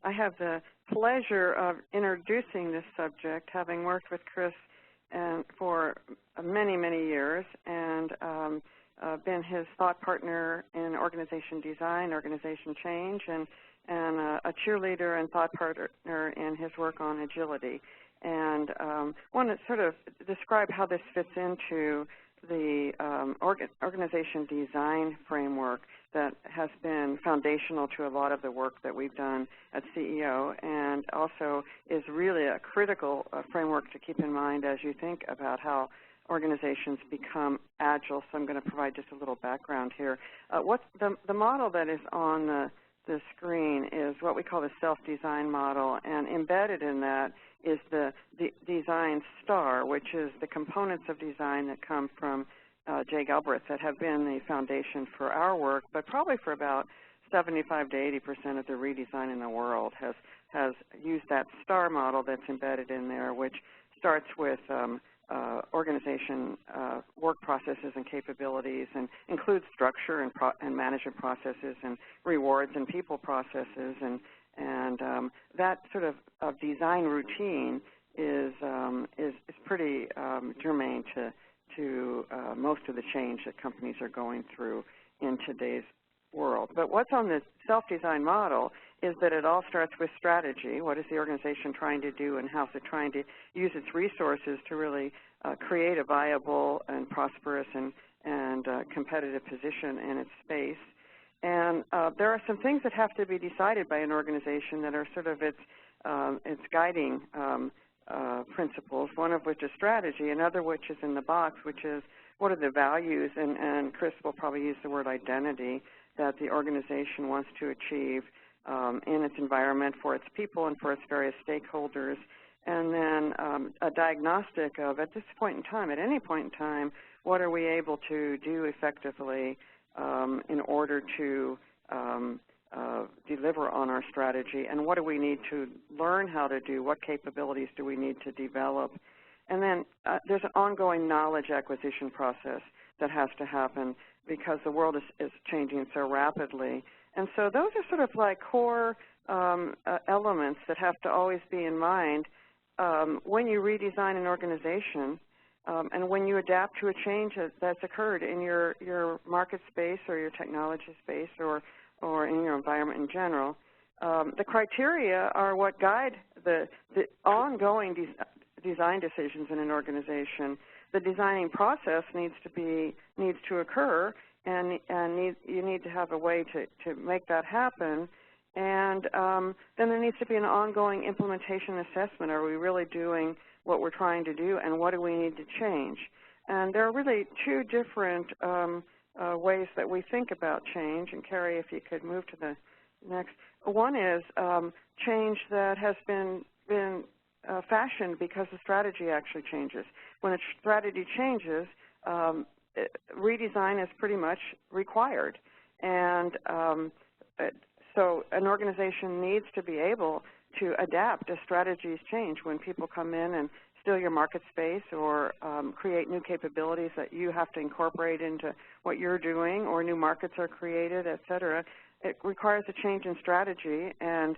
I have the pleasure of introducing this subject, having worked with Chris for many, many years, and been his thought partner in organization design, organization change, and a cheerleader and thought partner in his work on agility. And want to sort of describe how this fits into the organization design framework that has been foundational to a lot of the work that we've done at CEO, and also is really a critical framework to keep in mind as you think about how organizations become agile. So I'm going to provide just a little background here. What the model that is on the screen is what we call the self-design model, and embedded in that is the design star, which is the components of design that come from Jay Galbraith that have been the foundation for our work, but probably for about 75 to 80% of the redesign in the world has used that star model that's embedded in there, which starts with organization work processes and capabilities, and includes structure and management processes and rewards and people processes, and that sort of design routine is pretty germane to most of the change that companies are going through in today's world. But what's on the self-design model is that it all starts with strategy. What is the organization trying to do, and how is it trying to use its resources to really create a viable and prosperous and competitive position in its space. And there are some things that have to be decided by an organization that are sort of its guiding principles, one of which is strategy, another which is in the box, which is what are the values, and Chris will probably use the word identity, that the organization wants to achieve in its environment for its people and for its various stakeholders, and then a diagnostic of, at this point in time, at any point in time, what are we able to do effectively in order to deliver on our strategy, and what do we need to learn how to do, what capabilities do we need to develop. And then there's an ongoing knowledge acquisition process that has to happen because the world is changing so rapidly. And so those are sort of like core elements that have to always be in mind when you redesign an organization and when you adapt to a change that's occurred in your market space or your technology space or in your environment in general. The criteria are what guide the ongoing design decisions in an organization. The designing process needs to occur, and you need to have a way to make that happen. And then there needs to be an ongoing implementation assessment. Are we really doing what we're trying to do, and what do we need to change? And there are really two different ways that we think about change. And Carrie, if you could move to the next. One is change that has been fashioned because the strategy actually changes. When a strategy changes, redesign is pretty much required. And so an organization needs to be able to adapt as strategies change. When people come in and steal your market space or create new capabilities that you have to incorporate into what you're doing, or new markets are created, et cetera, it requires a change in strategy. And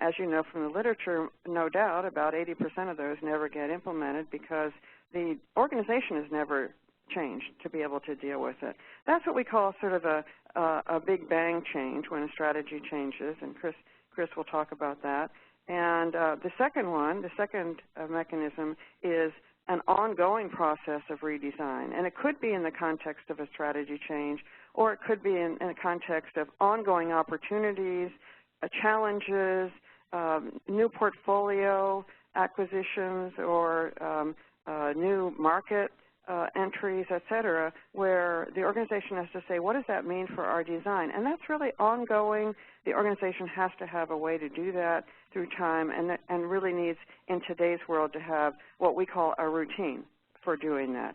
as you know from the literature, no doubt, about 80% of those never get implemented because the organization has never changed to be able to deal with it. That's what we call sort of a big bang change, when a strategy changes, and Chris will talk about that. And the second mechanism is an ongoing process of redesign. And it could be in the context of a strategy change, or it could be in a context of ongoing opportunities, challenges, new portfolio acquisitions, or new market entries, et cetera, where the organization has to say, what does that mean for our design? And that's really ongoing. The organization has to have a way to do that through time, and really needs, in today's world, to have what we call a routine for doing that,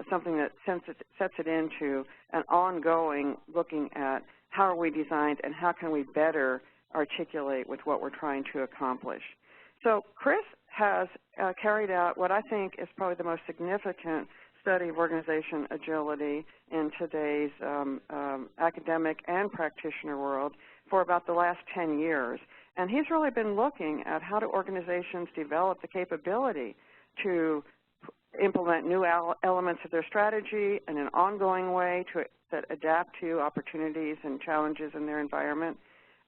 something that sets it into an ongoing looking at how are we designed and how can we better articulate with what we're trying to accomplish. So Chris has carried out what I think is probably the most significant study of organization agility in today's academic and practitioner world for about the last 10 years. And he's really been looking at how do organizations develop the capability to implement new elements of their strategy in an ongoing way that adapt to opportunities and challenges in their environment.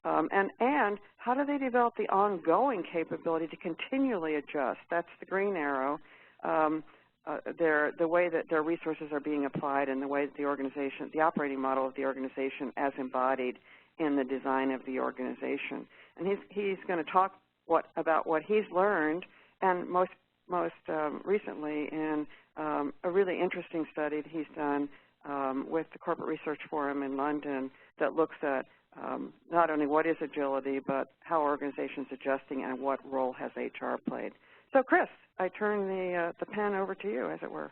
And how do they develop the ongoing capability to continually adjust? That's the green arrow. The way that their resources are being applied and the way that the organization, the operating model of the organization as embodied in the design of the organization. And he's going to talk about what he's learned, and most recently in a really interesting study that he's done with the Corporate Research Forum in London that looks at not only what is agility, but how organizations adjusting and what role has HR played. So, Chris, I turn the pen over to you, as it were.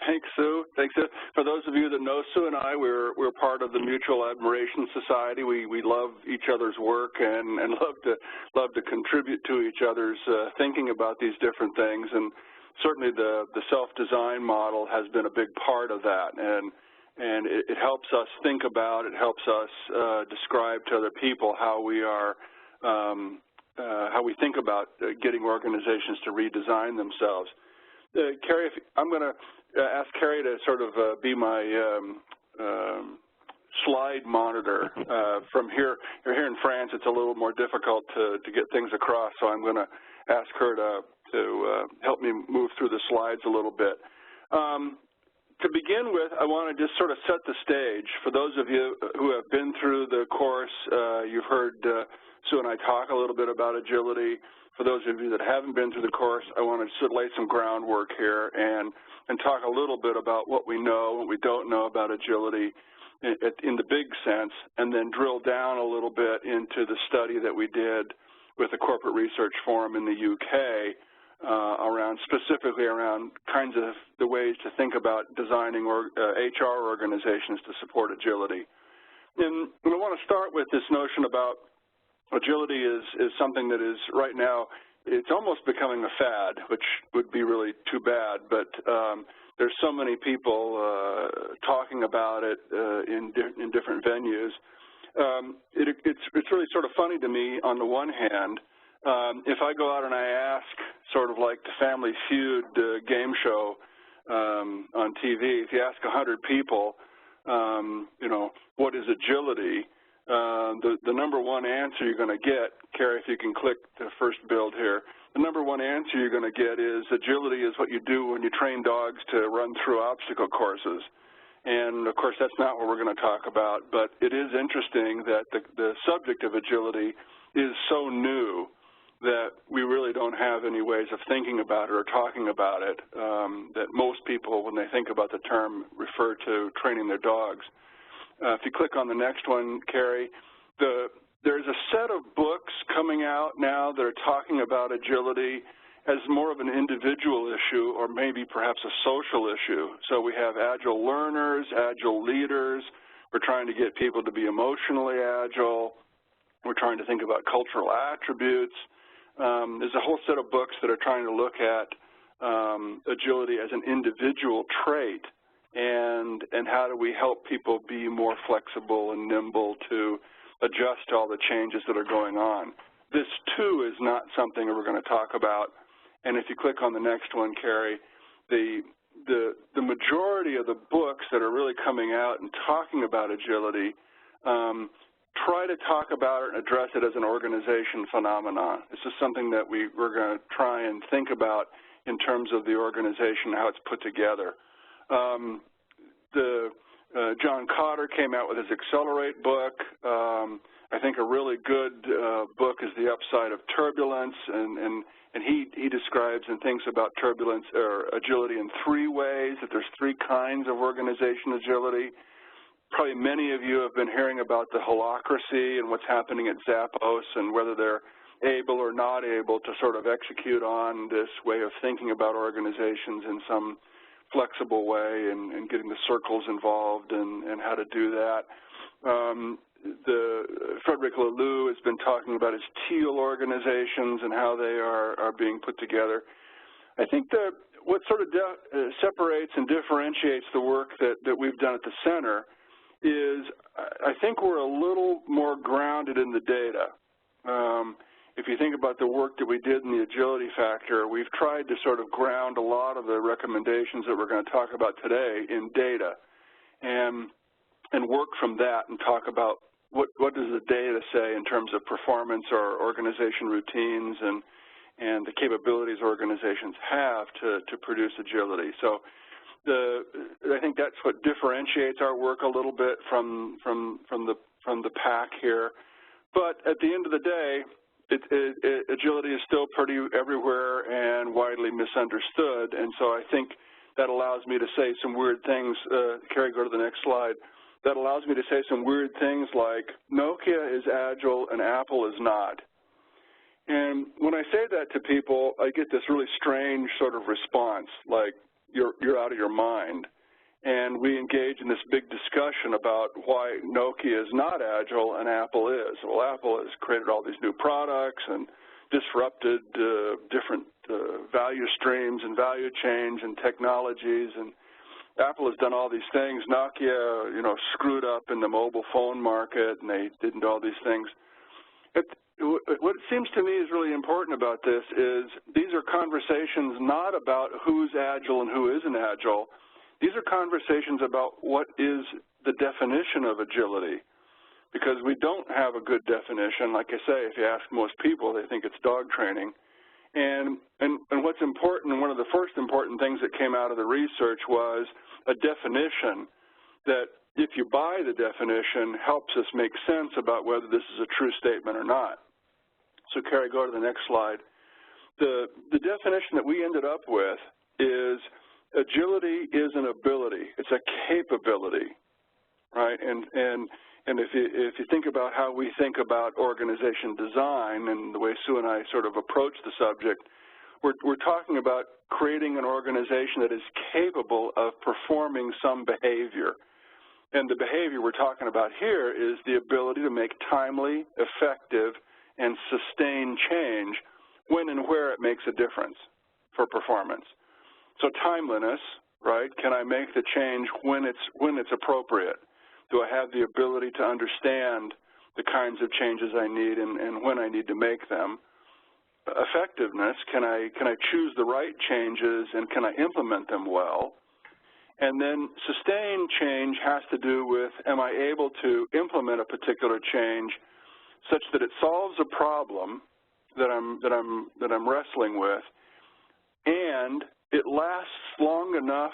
Thanks, Sue. Thanks, Sue. For those of you that know Sue and I, we're part of the Mutual Admiration Society. We love each other's work and love to contribute to each other's thinking about these different things. And certainly the self-design model has been a big part of that. And it helps us think about, it helps us describe to other people how we are, how we think about getting organizations to redesign themselves. Carrie, I'm going to ask Carrie to sort of be my slide monitor. From here in France, it's a little more difficult to get things across, so I'm going to ask her to help me move through the slides a little bit. To begin with, I want to just sort of set the stage. For those of you who have been through the course, you've heard Sue and I talk a little bit about agility. For those of you that haven't been through the course, I want to sort of lay some groundwork here and talk a little bit about what we know, what we don't know about agility in the big sense, and then drill down a little bit into the study that we did with the Corporate Research Forum in the UK specifically around kinds of the ways to think about designing HR organizations to support agility. And I want to start with this notion about agility is something that is right now, it's almost becoming a fad, which would be really too bad, but there's so many people talking about it in different venues. It's really sort of funny to me on the one hand. If I go out and I ask, sort of like the Family Feud game show on TV, if you ask 100 people, you know, what is agility, the number one answer you're going to get, Carrie, if you can click the first build here, the number one answer you're going to get is agility is what you do when you train dogs to run through obstacle courses. And, of course, that's not what we're going to talk about, but it is interesting that the subject of agility is so new that we really don't have any ways of thinking about it or talking about it, that most people, when they think about the term, refer to training their dogs. If you click on the next one, Carrie, there's a set of books coming out now that are talking about agility as more of an individual issue or maybe perhaps a social issue. So we have agile learners, agile leaders. We're trying to get people to be emotionally agile. We're trying to think about cultural attributes. There's a whole set of books that are trying to look at agility as an individual trait and how do we help people be more flexible and nimble to adjust to all the changes that are going on. This, too, is not something we're going to talk about. And if you click on the next one, Carrie, the majority of the books that are really coming out and talking about agility try to talk about it and address it as an organization phenomenon. This is something that we're going to try and think about in terms of the organization, how it's put together. John Cotter came out with his Accelerate book. I think a really good book is The Upside of Turbulence, and he describes and thinks about turbulence or agility in three ways, that there's three kinds of organization agility. Probably many of you have been hearing about the holacracy and what's happening at Zappos and whether they're able or not able to sort of execute on this way of thinking about organizations in some flexible way and getting the circles involved and how to do that. Frederick Laloux has been talking about his teal organizations and how they are being put together. I think that what sort of separates and differentiates the work that we've done at the center is I think we're a little more grounded in the data. If you think about the work that we did in the agility factor, we've tried to sort of ground a lot of the recommendations that we're going to talk about today in data and work from that and talk about what does the data say in terms of performance or organization routines and the capabilities organizations have to produce agility. So I think that's what differentiates our work a little bit from the pack here. But at the end of the day, agility is still pretty everywhere and widely misunderstood, and so I think that allows me to say some weird things. Carrie, go to the next slide. That allows me to say some weird things like Nokia is agile and Apple is not. And when I say that to people, I get this really strange sort of response, like you're out of your mind. And we engage in this big discussion about why Nokia is not agile and Apple is. Well, Apple has created all these new products and disrupted different value streams and value change and technologies, and Apple has done all these things. Nokia, screwed up in the mobile phone market, and they didn't do all these things. What it seems to me is really important about this is these are conversations not about who's agile and who isn't agile. These are conversations about what is the definition of agility, because we don't have a good definition. Like I say, if you ask most people, they think it's dog training. And what's important, and one of the first important things that came out of the research was a definition that, if you buy the definition, helps us make sense about whether this is a true statement or not. So, Carrie, go to the next slide. The definition that we ended up with is agility is an ability. It's a capability, right? And if you think about how we think about organization design and the way Sue and I sort of approach the subject, we're talking about creating an organization that is capable of performing some behavior. And the behavior we're talking about here is the ability to make timely, effective, and sustained change when and where it makes a difference for performance. So timeliness, right? Can I make the change when it's appropriate? Do I have the ability to understand the kinds of changes I need and when I need to make them? Effectiveness, can I choose the right changes and can I implement them well? And then sustained change has to do with, am I able to implement a particular change such that it solves a problem that I'm wrestling with, and it lasts long enough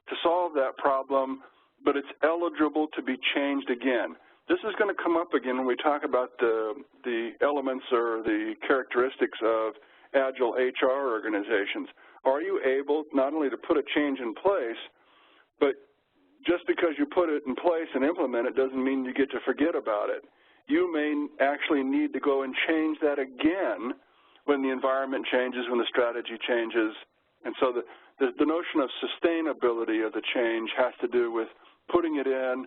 to solve that problem, but it's eligible to be changed again. This is going to come up again when we talk about the elements or the characteristics of Agile HR organizations. Are you able not only to put a change in place, but just because you put it in place and implement it doesn't mean you get to forget about it. You may actually need to go and change that again when the environment changes, when the strategy changes. And so the notion of sustainability of the change has to do with putting it in,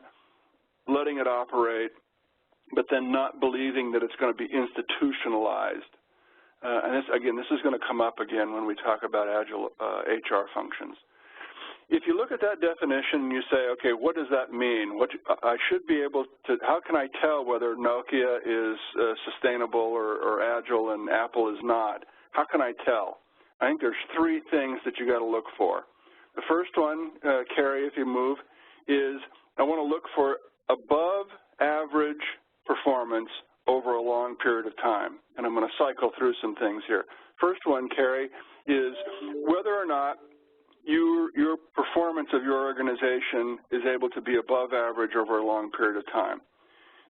letting it operate, but then not believing that it's going to be institutionalized. And this is going to come up again when we talk about Agile HR functions. If you look at that definition and you say, okay, what does that mean? I should be able to, how can I tell whether Nokia is sustainable or agile and Apple is not? How can I tell? I think there's three things that you got to look for. The first one, Carrie, if you move, is I want to look for above average performance over a long period of time. And I'm going to cycle through some things here. First one, Carrie, is whether or not your performance of your organization is able to be above average over a long period of time.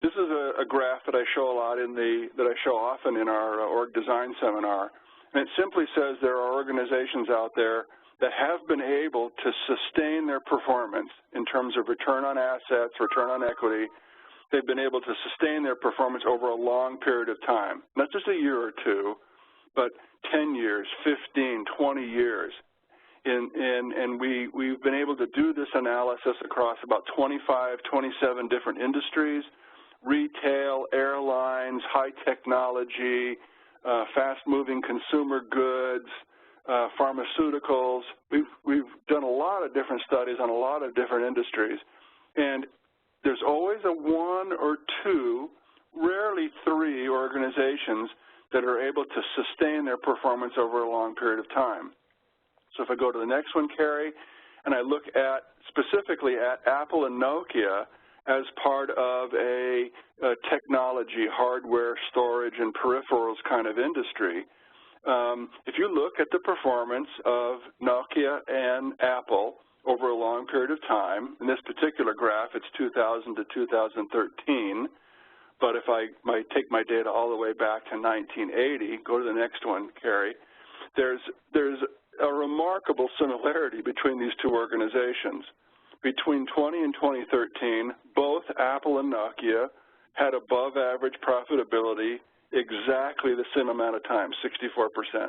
This is a graph that I show a lot that I show often in our org design seminar, and it simply says there are organizations out there that have been able to sustain their performance in terms of return on assets, return on equity. They've been able to sustain their performance over a long period of time, not just a year or two, but 10 years, 15, 20 years. And we've been able to do this analysis across about 25, 27 different industries: retail, airlines, high technology, fast-moving consumer goods, pharmaceuticals. We've done a lot of different studies on a lot of different industries, and there's always a one or two rarely 3 organizations that are able to sustain their performance over a long period of time. So if I go to the next one, Carrie, and I look at specifically at Apple and Nokia as part of a technology, hardware, storage, and peripherals kind of industry, if you look at the performance of Nokia and Apple over a long period of time, in this particular graph, it's 2000 to 2013, but if I take my data all the way back to 1980, go to the next one, Carrie, there's a remarkable similarity between these 2 organizations. Between 20 and 2013, both Apple and Nokia had above average profitability exactly the same amount of time, 64%.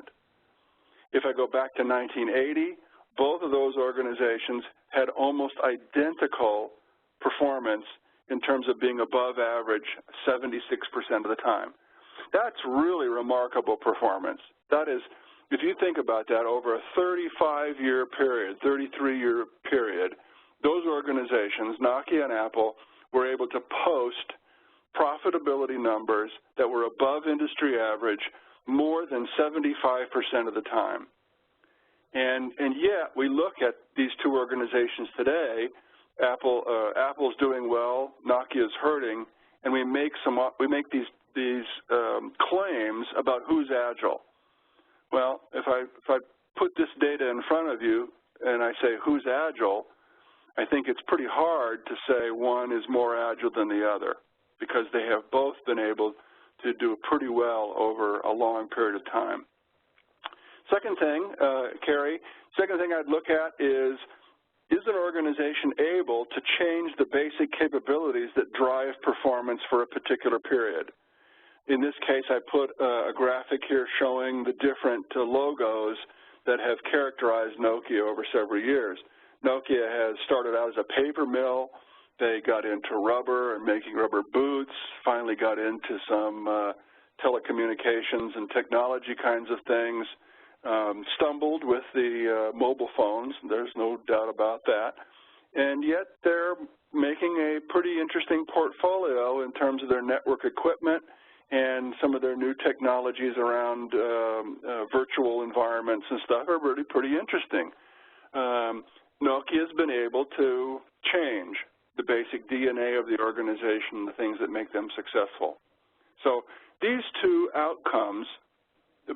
If I go back to 1980, both of those organizations had almost identical performance in terms of being above average 76% of the time. That's really remarkable performance. That is, if you think about that, over a 35-year period, 33-year period, those organizations, Nokia and Apple, were able to post profitability numbers that were above industry average more than 75% of the time. And yet, we look at these 2 organizations today, Apple's doing well, Nokia's hurting, and we make these claims about who's agile. Well, if I put this data in front of you and I say who's agile, I think it's pretty hard to say one is more agile than the other, because they have both been able to do pretty well over a long period of time. Second thing, Carrie, second thing I'd look at is an organization able to change the basic capabilities that drive performance for a particular period? In this case, I put a graphic here showing the different logos that have characterized Nokia over several years. Nokia has started out as a paper mill. They got into rubber and making rubber boots, finally got into some telecommunications and technology kinds of things, stumbled with the mobile phones, there's no doubt about that, and yet they're making a pretty interesting portfolio in terms of their network equipment and some of their new technologies around virtual environments and stuff are really pretty interesting. Nokia's been able to change the basic DNA of the organization, the things that make them successful. So these 2 outcomes,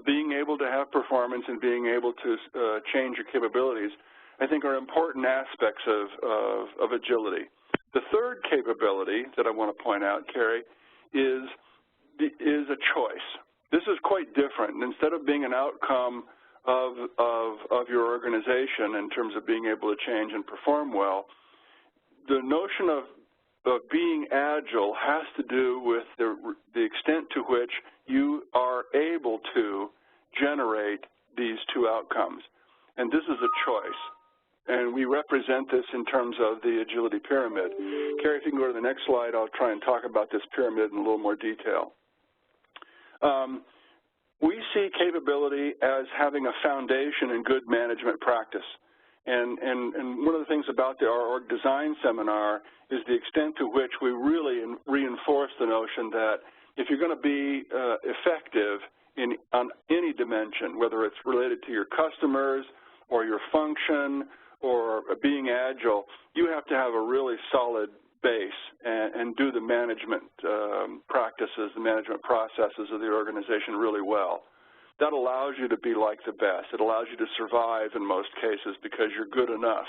being able to have performance and being able to change your capabilities, I think are important aspects of agility. The third capability that I want to point out, Carrie, is a choice. This is quite different. Instead of being an outcome of your organization in terms of being able to change and perform well, the notion of being agile has to do with the extent to which you are able to generate these 2 outcomes. And this is a choice. And we represent this in terms of the agility pyramid. Carrie, if you can go to the next slide, I'll try and talk about this pyramid in a little more detail. We see capability as having a foundation in good management practice. And one of the things about our org design seminar is the extent to which we really reinforce the notion that if you're going to be effective on any dimension, whether it's related to your customers or your function or being agile, you have to have a really solid base and do the management practices, the management processes of the organization really well. That allows you to be like the best. It allows you to survive in most cases because you're good enough.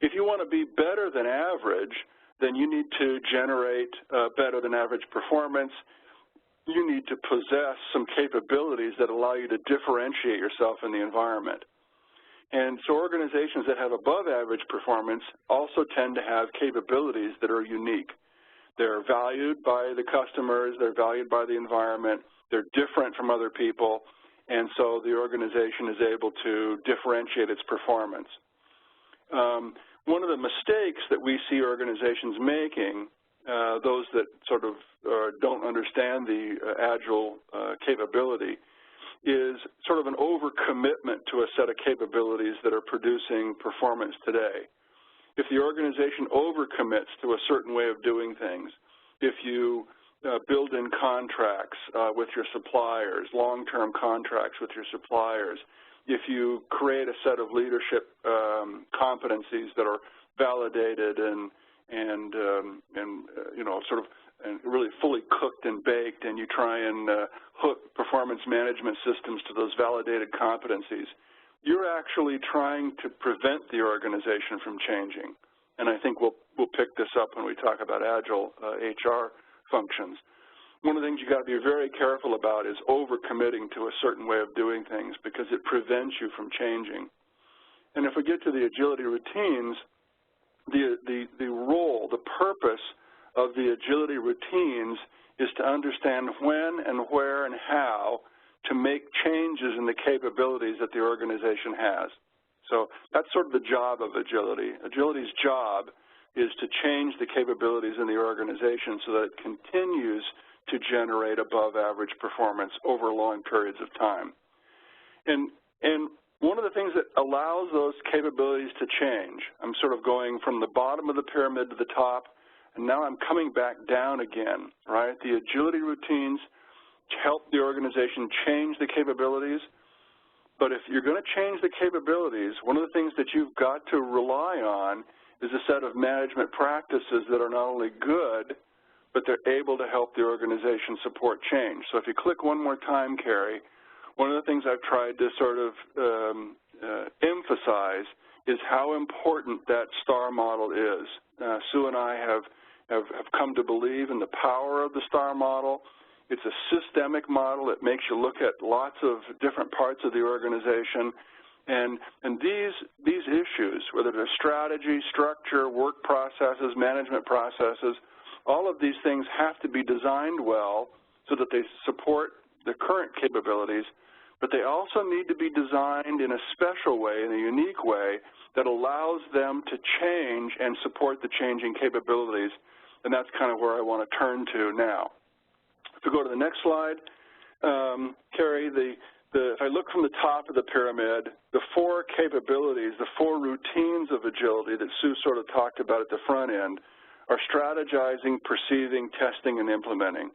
If you want to be better than average, then you need to generate better than average performance. You need to possess some capabilities that allow you to differentiate yourself in the environment. And so organizations that have above average performance also tend to have capabilities that are unique. They're valued by the customers, they're valued by the environment, they're different from other people, and so the organization is able to differentiate its performance. One of the mistakes that we see organizations making, those that sort of don't understand the agile capability, is sort of an overcommitment to a set of capabilities that are producing performance today. If the organization overcommits to a certain way of doing things, if you build-in contracts with your suppliers, long-term contracts with your suppliers, if you create a set of leadership competencies that are validated and sort of really fully cooked and baked, and you try and hook performance management systems to those validated competencies, you're actually trying to prevent the organization from changing. And I think we'll pick this up when we talk about Agile HR functions. One of the things you've got to be very careful about is overcommitting to a certain way of doing things, because it prevents you from changing. And if we get to the agility routines, the role, the purpose of the agility routines is to understand when and where and how to make changes in the capabilities that the organization has. So that's sort of the job of agility. Agility's job is to change the capabilities in the organization so that it continues to generate above-average performance over long periods of time. And one of the things that allows those capabilities to change, I'm sort of going from the bottom of the pyramid to the top, and now I'm coming back down again, right? The agility routines help the organization change the capabilities, but if you're going to change the capabilities, one of the things that you've got to rely on is a set of management practices that are not only good, but they're able to help the organization support change. So if you click one more time, Carrie, one of the things I've tried to sort of emphasize is how important that STAR model is. Sue and I have come to believe in the power of the STAR model. It's a systemic model. It makes you look at lots of different parts of the organization. And these issues, whether they're strategy, structure, work processes, management processes, all of these things have to be designed well so that they support the current capabilities, but they also need to be designed in a special way, in a unique way, that allows them to change and support the changing capabilities. And that's kind of where I want to turn to now. If we go to the next slide, Carrie, if I look from the top of the pyramid, the four capabilities, the four routines of agility that Sue sort of talked about at the front end are strategizing, perceiving, testing, and implementing.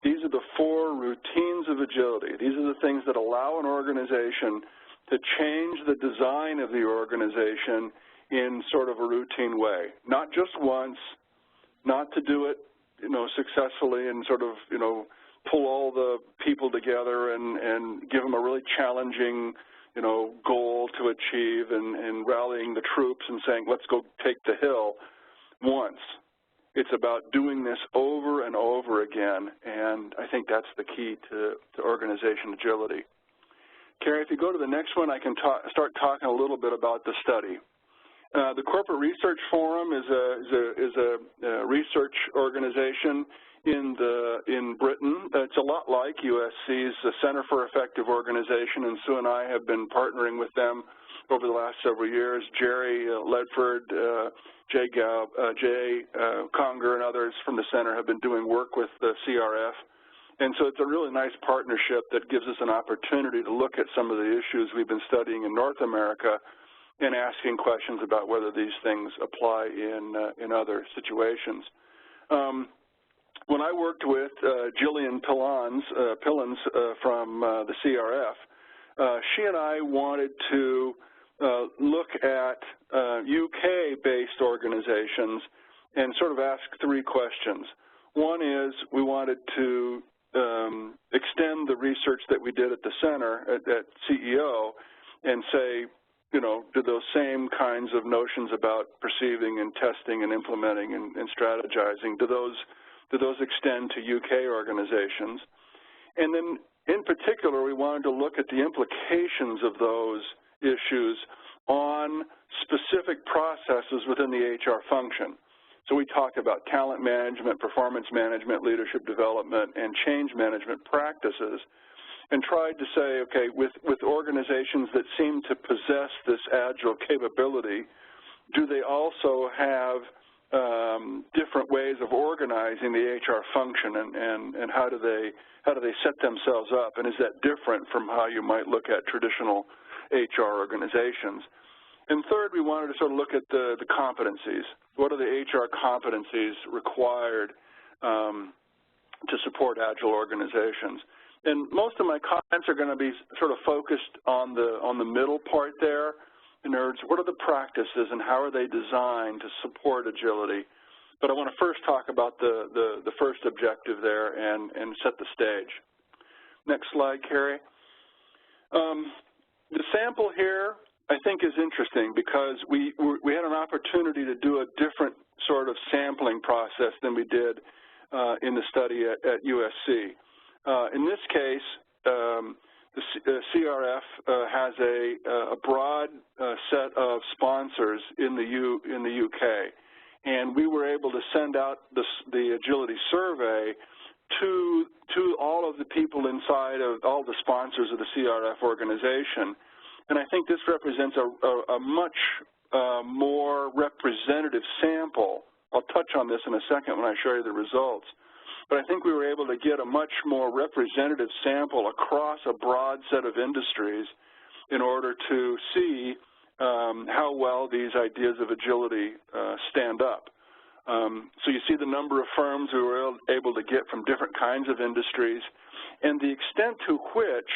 These are the four routines of agility. These are the things that allow an organization to change the design of the organization in sort of a routine way. Not just once, not to do it, successfully and sort of, pull all the people together and give them a really challenging, goal to achieve and rallying the troops and saying, let's go take the hill once. It's about doing this over and over again, and I think that's the key to organization agility. Carrie, if you go to the next one, I can start talking a little bit about the study. The Corporate Research Forum is a research organization in Britain. It's a lot like USC's Center for Effective Organization, and Sue and I have been partnering with them over the last several years. Jerry Ledford, Jay Conger, and others from the center have been doing work with the CRF. And so it's a really nice partnership that gives us an opportunity to look at some of the issues we've been studying in North America and asking questions about whether these things apply in other situations. When I worked with Jillian Pillans from the CRF, she and I wanted to look at UK-based organizations and sort of ask three questions. One is we wanted to extend the research that we did at the center at CEO and say, do those same kinds of notions about perceiving and testing and implementing and strategizing, do those extend to UK organizations? And then in particular, we wanted to look at the implications of those issues on specific processes within the HR function. So we talked about talent management, performance management, leadership development, and change management practices, and tried to say, okay, with organizations that seem to possess this agile capability, do they also have different ways of organizing the HR function, and how do they set themselves up, and is that different from how you might look at traditional HR organizations? And third, we wanted to sort of look at the competencies. What are the HR competencies required to support Agile organizations. And most of my comments are going to be sort of focused on the middle part there. In other words, what are the practices and how are they designed to support agility? But I want to first talk about the first objective there and set the stage. Next slide, Carrie. The sample here, I think, is interesting because we had an opportunity to do a different sort of sampling process than we did in the study at USC. In this case, the CRF has a broad set of sponsors in the UK, and we were able to send out the agility survey to all of the people inside of all the sponsors of the CRF organization. And I think this represents a much more representative sample. I'll touch on this in a second when I show you the results. But I think we were able to get a much more representative sample across a broad set of industries in order to see how well these ideas of agility stand up. So you see the number of firms we were able to get from different kinds of industries and the extent to which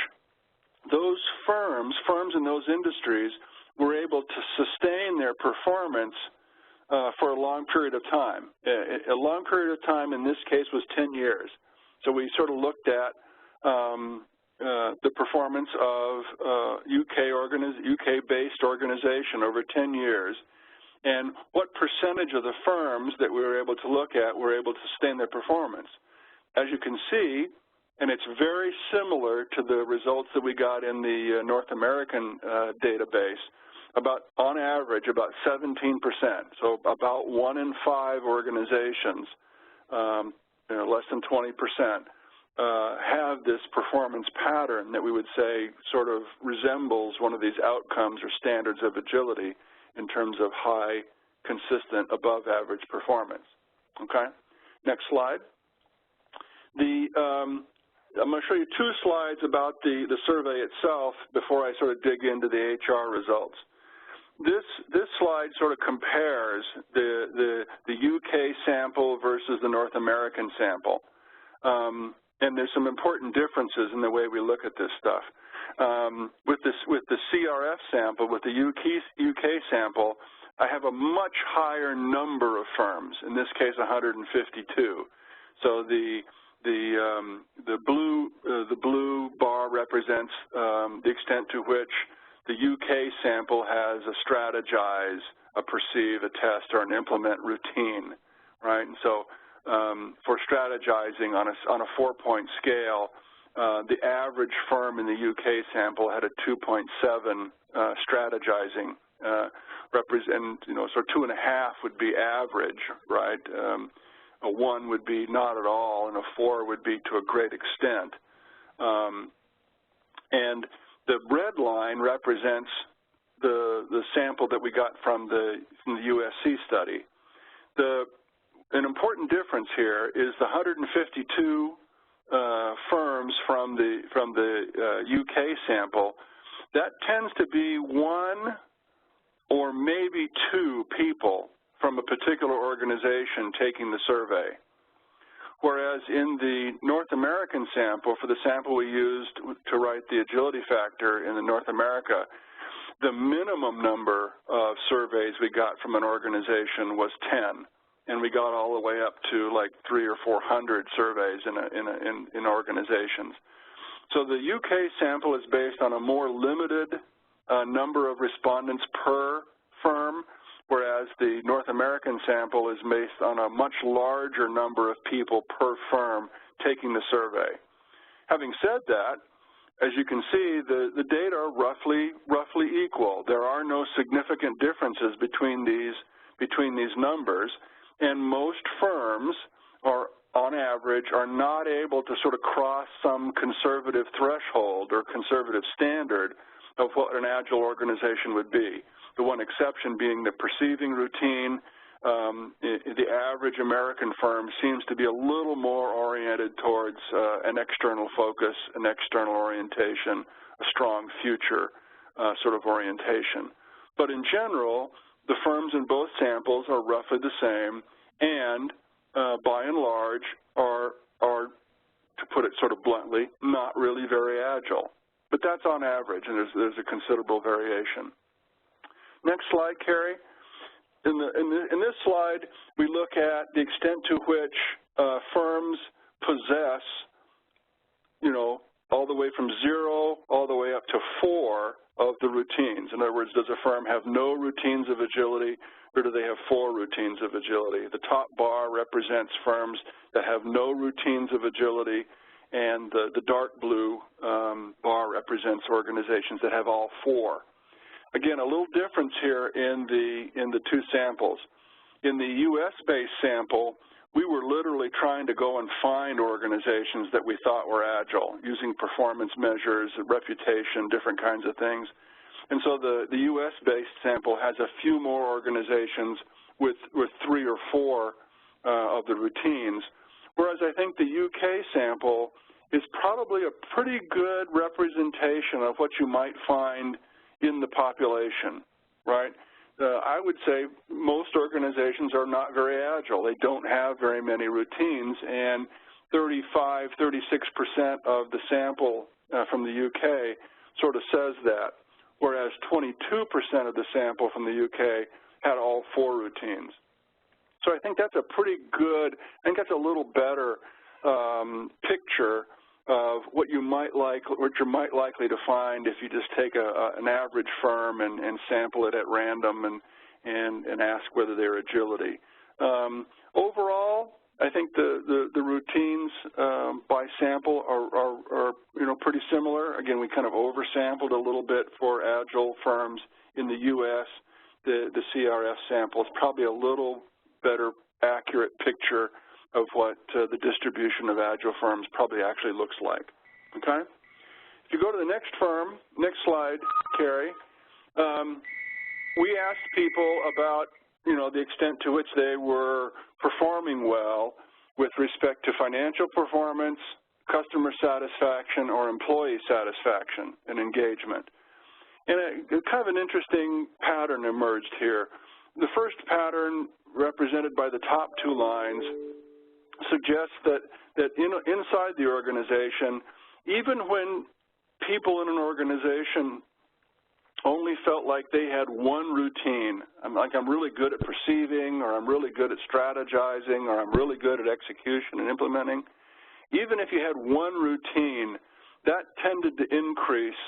those firms in those industries were able to sustain their performance for a long period of time. A long period of time in this case was 10 years. So we sort of looked at the performance of UK-based organization over 10 years and what percentage of the firms that we were able to look at were able to sustain their performance. As you can see, and it's very similar to the results that we got in the North American database, on average, about 17%, so about 1 in 5 organizations, less than 20%, have this performance pattern that we would say sort of resembles one of these outcomes or standards of agility in terms of high, consistent, above-average performance. Okay? Next slide. I'm going to show you 2 slides about the survey itself before I sort of dig into the HR results. This slide sort of compares the UK sample versus the North American sample. And there's some important differences in the way we look at this stuff. With the CRF sample, with the UK sample, I have a much higher number of firms, in this case 152. So the blue bar represents the extent to which the UK sample has a strategize, a perceive, a test, or an implement routine, right? And so for strategizing on a 4-point scale, the average firm in the UK sample had a 2.7 strategizing, so 2.5 would be average, right? A 1 would be not at all, and a 4 would be to a great extent. And the red line represents the sample that we got from the USC study. An important difference here is the 152 firms from the UK sample. That tends to be 1 or maybe 2 people from a particular organization taking the survey. Whereas in the North American sample, for the sample we used to write the agility factor in North America, the minimum number of surveys we got from an organization was 10, and we got all the way up to like 300 or 400 surveys in organizations. So the UK sample is based on a more limited number of respondents per firm, whereas the North American sample is based on a much larger number of people per firm taking the survey. Having said that, as you can see, the data are roughly equal. There are no significant differences between these numbers, and most firms are, on average, are not able to sort of cross some conservative threshold or conservative standard of what an Agile organization would be. The one exception being the perceiving routine. The average American firm seems to be a little more oriented towards an external focus, an external orientation, a strong future sort of orientation. But in general, the firms in both samples are roughly the same and, by and large, are are, to put it sort of bluntly, not really very agile. But that's on average, and there's a considerable variation. Next slide, Carrie. In this slide, we look at the extent to which firms possess, all the way from 0 all the way up to 4 of the routines. In other words, does a firm have no routines of agility, or do they have 4 routines of agility? The top bar represents firms that have no routines of agility, and the dark blue bar represents organizations that have all 4. Again, a little difference here in the two samples. In the U.S.-based sample, we were literally trying to go and find organizations that we thought were agile, using performance measures, reputation, different kinds of things. And so the U.S.-based sample has a few more organizations with 3 or 4 of the routines, whereas I think the UK sample is probably a pretty good representation of what you might find in the population, right? I would say most organizations are not very agile. They don't have very many routines, and 35, 36% of the sample from the UK sort of says that, whereas 22% of the sample from the UK had all 4 routines. So I think that's a pretty good, I think that's a little better picture of what you might likely to find if you just take an average firm and sample it at random and ask whether they're agility. Overall, I think the routines by sample are pretty similar. Again, we kind of oversampled a little bit for agile firms in the U.S. The CRF sample is probably a little better accurate picture of what the distribution of agile firms probably actually looks like, okay? If you go to the next slide, Carrie, we asked people about, the extent to which they were performing well with respect to financial performance, customer satisfaction, or employee satisfaction and engagement. And kind of an interesting pattern emerged here. The first pattern, represented by the top 2 lines, suggests that inside the organization, even when people in an organization only felt like they had one routine, I'm really good at perceiving, or I'm really good at strategizing, or I'm really good at execution and implementing, even if you had one routine, that tended to increase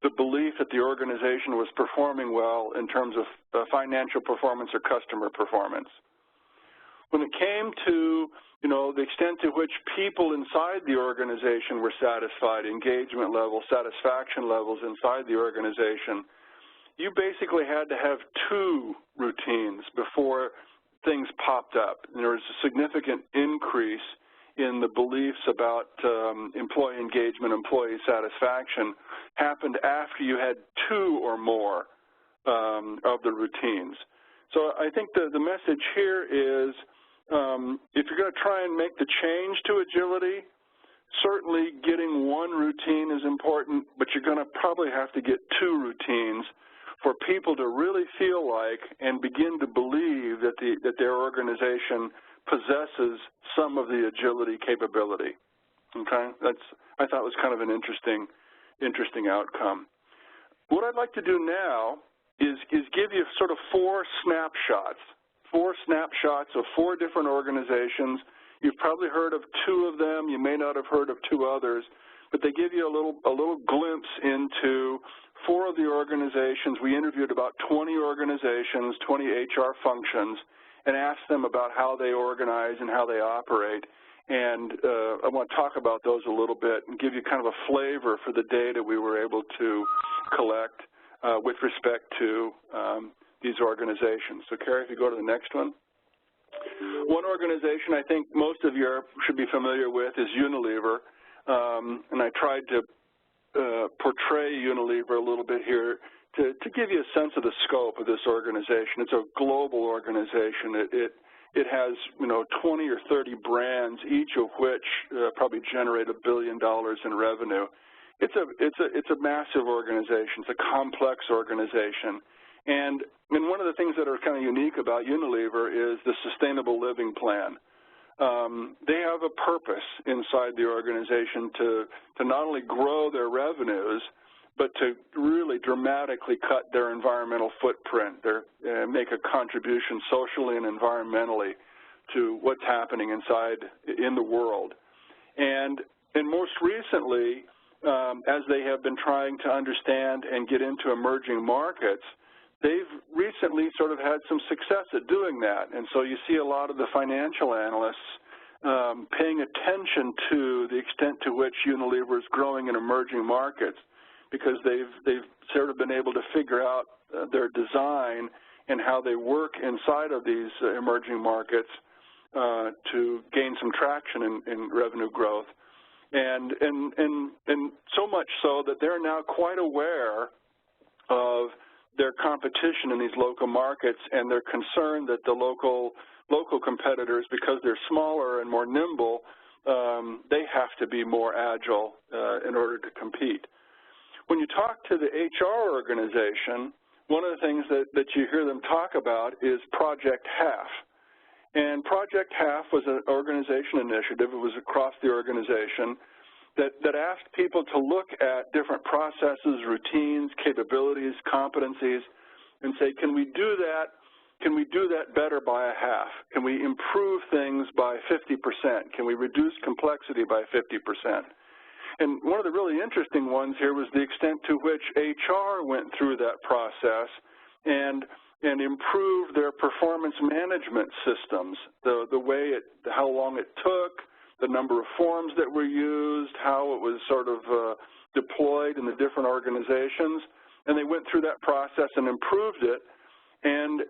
the belief that the organization was performing well in terms of financial performance or customer performance. When it came to, the extent to which people inside the organization were satisfied, engagement levels, satisfaction levels inside the organization, you basically had to have 2 routines before things popped up. And there was a significant increase in the beliefs about employee engagement, employee satisfaction happened after you had 2 or more of the routines. So I think the message here is, if you're going to try and make the change to agility, certainly getting one routine is important, but you're going to probably have to get 2 routines for people to really feel like and begin to believe that their organization possesses some of the agility capability. Okay, I thought was kind of an interesting outcome. What I'd like to do now is give you sort of 4 snapshots of 4 different organizations. You've probably heard of 2 of them. You may not have heard of 2 others, but they give you a little glimpse into 4 of the organizations. We interviewed about 20 organizations, 20 HR functions, and asked them about how they organize and how they operate. And I want to talk about those a little bit and give you kind of a flavor for the data we were able to collect with respect to these organizations. So, Carrie, if you go to the next one. One organization I think most of you should be familiar with is Unilever, and I tried to portray Unilever a little bit here to give you a sense of the scope of this organization. It's a global organization. It has 20 or 30 brands, each of which probably generate $1 billion in revenue. It's a massive organization. It's a complex organization. And one of the things that are kind of unique about Unilever is the Sustainable Living Plan. they have a purpose inside the organization to not only grow their revenues, but to really dramatically cut their environmental footprint, make a contribution socially and environmentally to what's happening in the world. And most recently, as they have been trying to understand and get into emerging markets, they've recently sort of had some success at doing that. And so you see a lot of the financial analysts paying attention to the extent to which Unilever is growing in emerging markets, because they've sort of been able to figure out their design and how they work inside of these emerging markets to gain some traction in revenue growth. And so much so that they're now quite aware of their competition in these local markets, and they're concerned that the local competitors, because they're smaller and more nimble, they have to be more agile in order to compete. When you talk to the HR organization, one of the things that you hear them talk about is Project Half. And Project Half was an organization initiative. It was across the organization that asked people to look at different processes, routines, capabilities, competencies, and say, can we do that? Can we do that better by a half? Can we improve things by 50%? Can we reduce complexity by 50%? And one of the really interesting ones here was the extent to which HR went through that process and improved their performance management systems, the way how long it took, the number of forms that were used, how it was sort of deployed in the different organizations. And they went through that process and improved it. And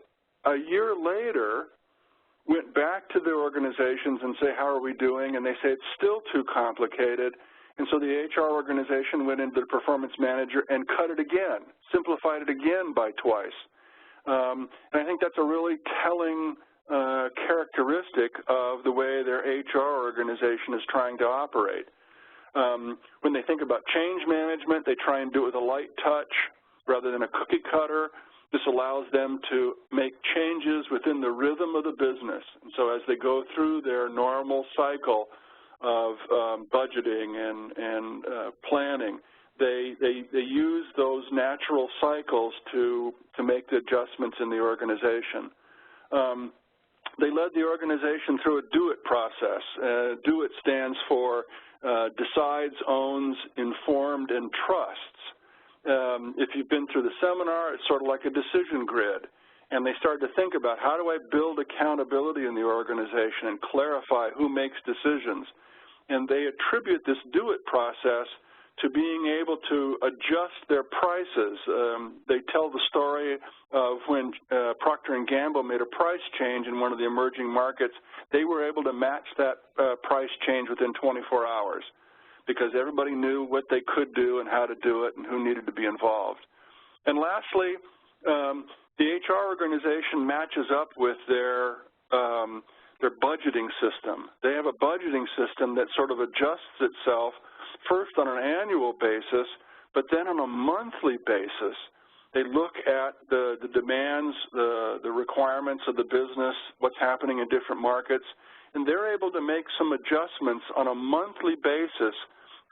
a year later, went back to their organizations and say, how are we doing? And they say, it's still too complicated. And so the HR organization went into the performance manager and cut it again, simplified it again by twice. And I think that's a really telling characteristic of the way their HR organization is trying to operate. When they think about change management, they try and do it with a light touch rather than a cookie cutter. This allows them to make changes within the rhythm of the business. And so as they go through their normal cycle of budgeting and planning, they use those natural cycles to make the adjustments in the organization. They led the organization through a do-it process. Do-it stands for decides, owns, informed, and trusts. If you've been through the seminar, it's sort of like a decision grid. And they started to think about, how do I build accountability in the organization and clarify who makes decisions? And they attribute this do-it process to being able to adjust their prices. They tell the story of when Procter & Gamble made a price change in one of the emerging markets. They were able to match that price change within 24 hours because everybody knew what they could do and how to do it and who needed to be involved. And lastly, the HR organization matches up with their budgeting system. They have a budgeting system that sort of adjusts itself first on an annual basis, but then on a monthly basis. They look at the demands, the requirements of the business, what's happening in different markets, and they're able to make some adjustments on a monthly basis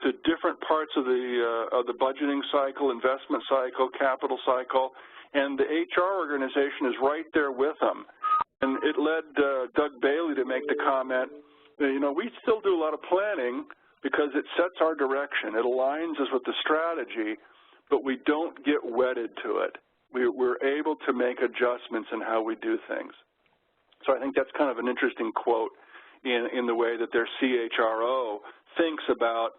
to different parts of the budgeting cycle, investment cycle, capital cycle, and the HR organization is right there with them. And it led Doug Bailey to make the comment, you know, we still do a lot of planning because it sets our direction. It aligns us with the strategy, but we don't get wedded to it. We're able to make adjustments in how we do things. So I think that's kind of an interesting quote in the way that their CHRO thinks about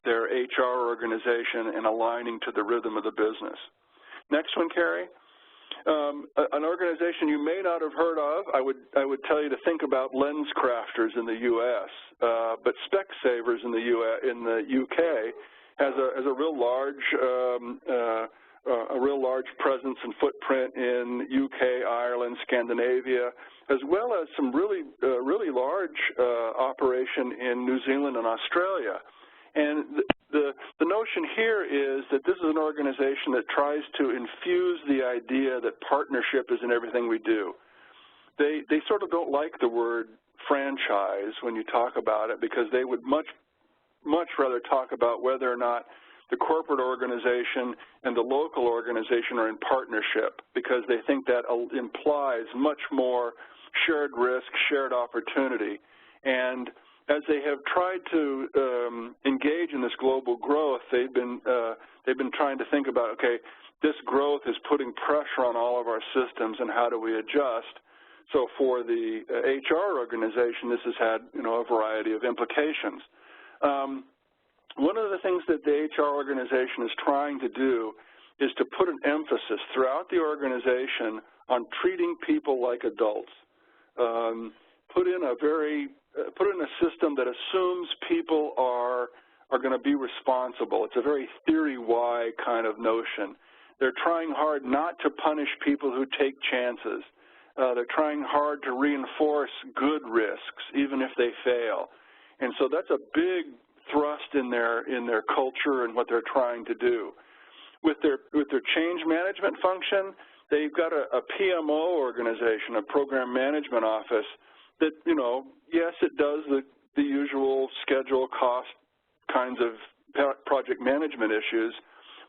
their HR organization and aligning to the rhythm of the business. Next one, Carrie. An organization you may not have heard of, I would tell you to think about lens crafters in the U.S., but specsavers in the UK has a real large presence and footprint in UK, Ireland, Scandinavia, as well as some really large operation in New Zealand and Australia. And the notion here is that this is an organization that tries to infuse the idea that partnership is in everything we do. They sort of don't like the word franchise when you talk about it, because they would much rather talk about whether or not the corporate organization and the local organization are in partnership, because they think that implies much more shared risk, shared opportunity. And as they have tried to engage in this global growth, they've been trying to think about, okay, this growth is putting pressure on all of our systems, and how do we adjust? So for the HR organization, this has had, a variety of implications. One of the things that the HR organization is trying to do is to put an emphasis throughout the organization on treating people like adults. Put in a system that assumes people are going to be responsible. It's a very theory Y kind of notion. They're trying hard not to punish people who take chances. They're trying hard to reinforce good risks, even if they fail. And so that's a big thrust in their culture and what they're trying to do. With their change management function, they've got a PMO organization, a program management office that, yes, it does the usual schedule, cost kinds of project management issues,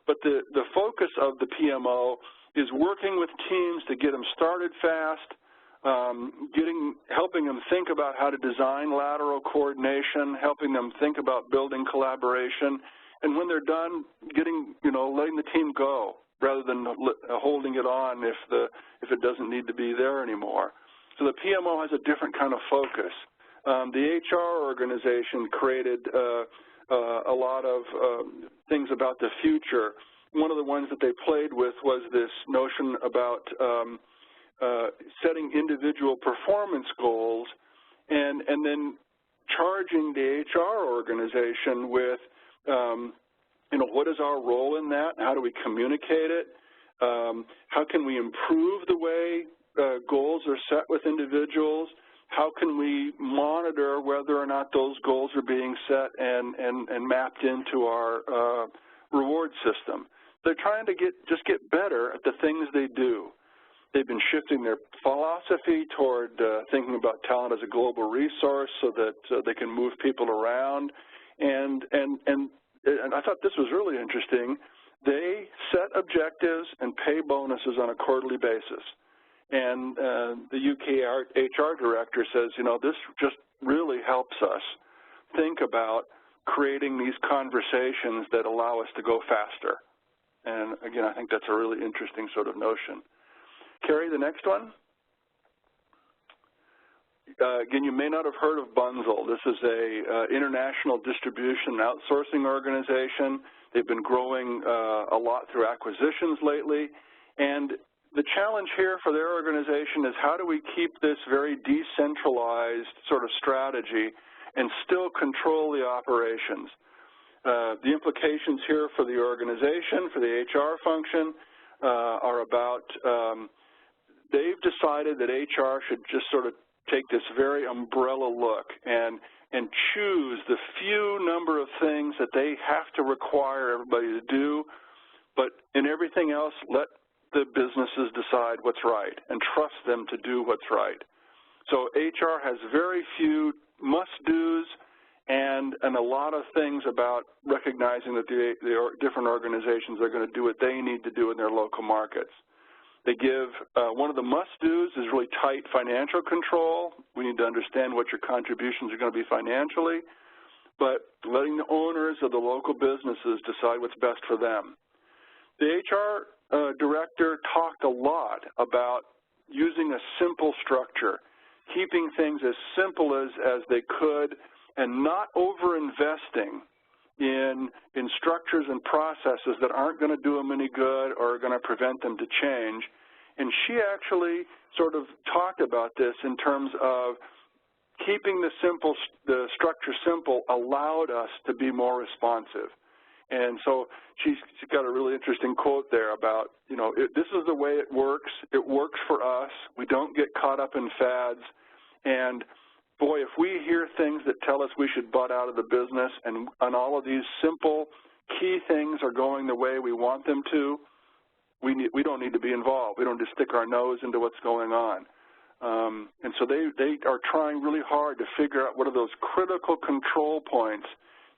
but the focus of the PMO is working with teams to get them started fast, helping them think about how to design lateral coordination, helping them think about building collaboration, and when they're done, letting the team go rather than holding it on if it doesn't need to be there anymore. So the PMO has a different kind of focus. The HR organization created a lot of things about the future. One of the ones that they played with was this notion about setting individual performance goals and then charging the HR organization with, what is our role in that? How do we communicate it? How can we improve the way goals are set with individuals? How can we monitor whether or not those goals are being set and mapped into our reward system? They're trying to just get better at the things they do. They've been shifting their philosophy toward thinking about talent as a global resource so that they can move people around. And I thought this was really interesting. They set objectives and pay bonuses on a quarterly basis. And the UK HR director says, this just really helps us think about creating these conversations that allow us to go faster. And again, I think that's a really interesting sort of notion. Carrie, the next one. Again, you may not have heard of BUNZL. This is a international distribution and outsourcing organization. They've been growing a lot through acquisitions lately. And the challenge here for their organization is how do we keep this very decentralized sort of strategy and still control the operations? The implications here for the organization, for the HR function, are about they've decided that HR should just sort of take this very umbrella look and choose the few number of things that they have to require everybody to do, but in everything else, let the businesses decide what's right and trust them to do what's right. So HR has very few must-dos and a lot of things about recognizing that the different organizations are going to do what they need to do in their local markets. They give, one of the must-dos is really tight financial control. We need to understand what your contributions are going to be financially, but letting the owners of the local businesses decide what's best for them. The HR director talked a lot about using a simple structure, keeping things as simple as they could, and not over-investing in structures and processes that aren't going to do them any good or are going to prevent them to change. And she actually sort of talked about this in terms of keeping the structure simple allowed us to be more responsive. And so she's got a really interesting quote there about, this is the way it works for us. We don't get caught up in fads. And boy, if we hear things that tell us we should butt out of the business and all of these simple key things are going the way we want them to, we don't need to be involved. We don't just stick our nose into what's going on. And so they are trying really hard to figure out what are those critical control points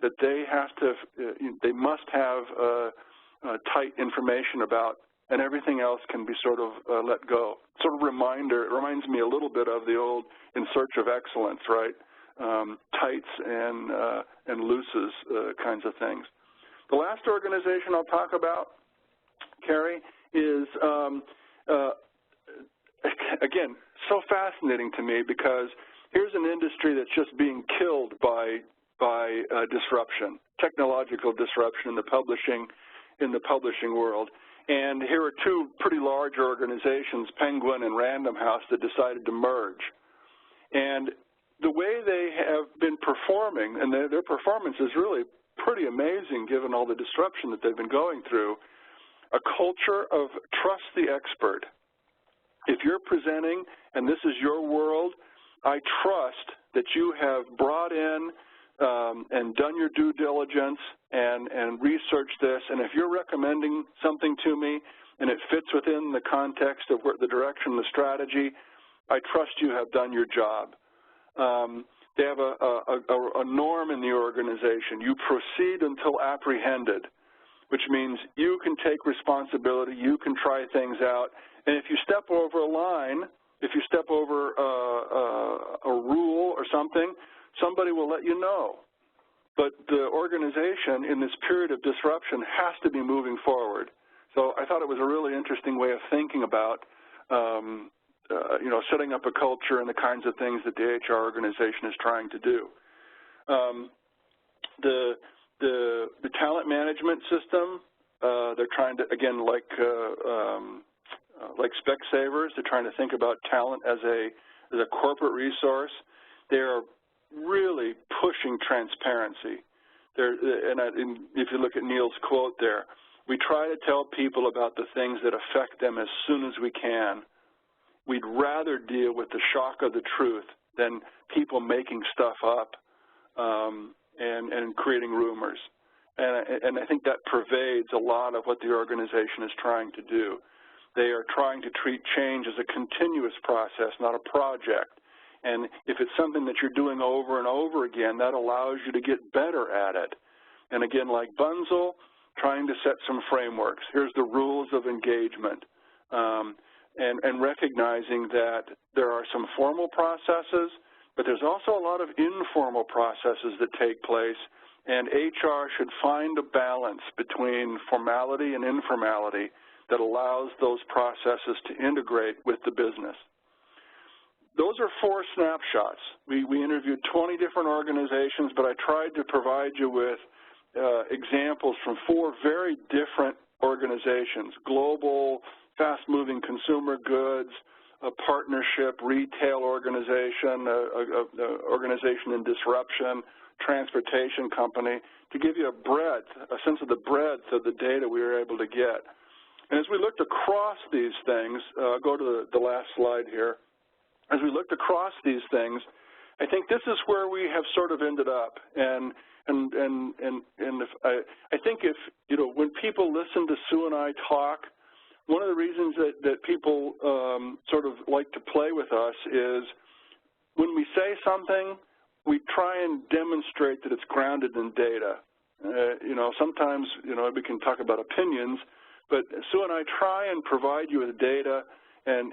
that they must have tight information about, and everything else can be sort of let go. Sort of reminder, it reminds me a little bit of the old In Search of Excellence, right? Tights and looses kinds of things. The last organization I'll talk about, Carrie, is, again, so fascinating to me because here's an industry that's just being killed by disruption, technological disruption in the publishing world. And here are two pretty large organizations, Penguin and Random House, that decided to merge. And the way they have been performing, and their performance is really pretty amazing given all the disruption that they've been going through, a culture of trust the expert. If you're presenting and this is your world, I trust that you have brought in and done your due diligence and researched this, and if you're recommending something to me and it fits within the context of the direction, the strategy, I trust you have done your job. They have a norm in the organization. You proceed until apprehended, which means you can take responsibility, you can try things out, and if you step over a line, if you step over a rule or something, somebody will let you know. But the organization in this period of disruption has to be moving forward. So I thought it was a really interesting way of thinking about, setting up a culture and the kinds of things that the HR organization is trying to do. The talent management system, they're trying to, again, like specsavers, they're trying to think about talent as a corporate resource. They're really pushing transparency. If you look at Neil's quote there, we try to tell people about the things that affect them as soon as we can. We'd rather deal with the shock of the truth than people making stuff up and creating rumors. And I think that pervades a lot of what the organization is trying to do. They are trying to treat change as a continuous process, not a project. And if it's something that you're doing over and over again, that allows you to get better at it. And again, like BUNZL, trying to set some frameworks. Here's the rules of engagement. And recognizing that there are some formal processes, but there's also a lot of informal processes that take place, and HR should find a balance between formality and informality that allows those processes to integrate with the business. Those are 4 snapshots. We interviewed 20 different organizations, but I tried to provide you with examples from 4 very different organizations: global, fast-moving consumer goods, a partnership, retail organization, an organization in disruption, transportation company, to give you a sense of the breadth of the data we were able to get. And as we looked across these things, go to the last slide here. As we looked across these things, I think this is where we have sort of ended up. And I think if, when people listen to Sue and I talk, one of the reasons that people sort of like to play with us is when we say something, we try and demonstrate that it's grounded in data. Sometimes, we can talk about opinions, but Sue and I try and provide you with data and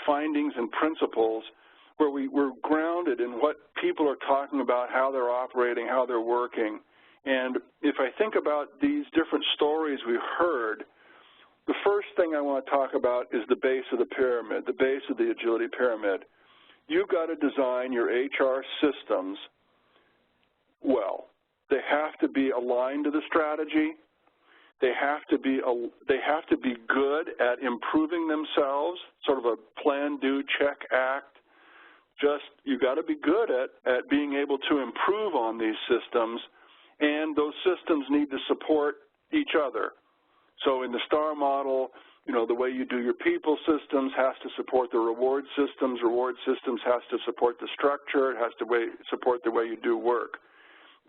findings and principles where we're grounded in what people are talking about, how they're operating, how they're working. And if I think about these different stories we've heard, the first thing I want to talk about is the base of the pyramid, the base of the agility pyramid. You've got to design your HR systems well. They have to be aligned to the strategy. They have to be good at improving themselves, sort of a plan, do, check, act. You got to be good at being able to improve on these systems, and those systems need to support each other. So in the STAR model, the way you do your people systems has to support the reward systems has to support the structure, it has to support the way you do work.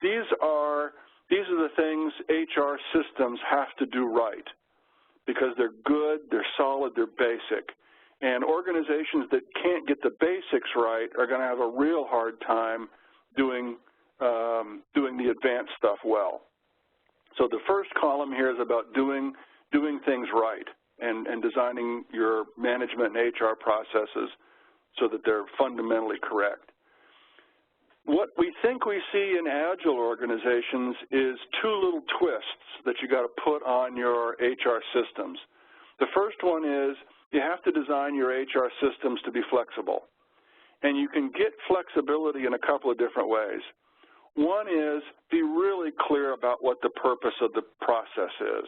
These are the things HR systems have to do right because they're good, they're solid, they're basic. And organizations that can't get the basics right are going to have a real hard time doing the advanced stuff well. So the first column here is about doing things right and designing your management and HR processes so that they're fundamentally correct. What we think we see in Agile organizations is two little twists that you got to put on your HR systems. The first one is you have to design your HR systems to be flexible. And you can get flexibility in a couple of different ways. One is be really clear about what the purpose of the process is.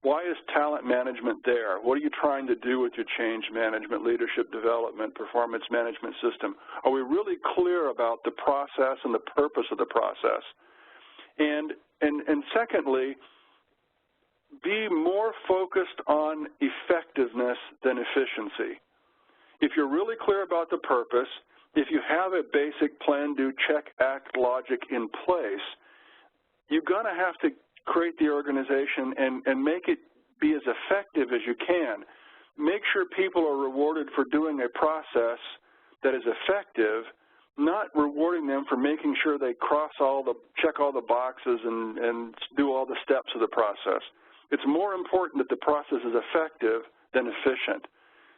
Why is talent management there? What are you trying to do with your change management, leadership development, performance management system? Are we really clear about the process and the purpose of the process? And secondly, be more focused on effectiveness than efficiency. If you're really clear about the purpose, if you have a basic plan, do, check, act logic in place, you're going to have to create the organization and make it be as effective as you can. Make sure people are rewarded for doing a process that is effective, not rewarding them for making sure they check all the boxes and do all the steps of the process. It's more important that the process is effective than efficient,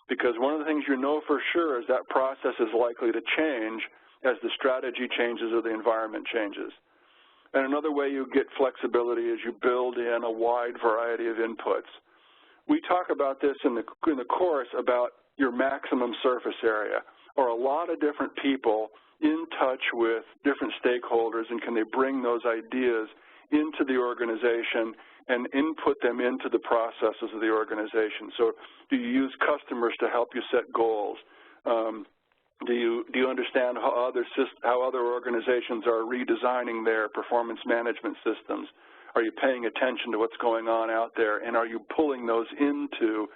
because one of the things you know for sure is that process is likely to change as the strategy changes or the environment changes. And another way you get flexibility is you build in a wide variety of inputs. We talk about this in the course about your maximum surface area, or a lot of different people in touch with different stakeholders, and can they bring those ideas into the organization and input them into the processes of the organization. So do you use customers to help you set goals? Do you understand how other organizations are redesigning their performance management systems? Are you paying attention to what's going on out there, and are you pulling those into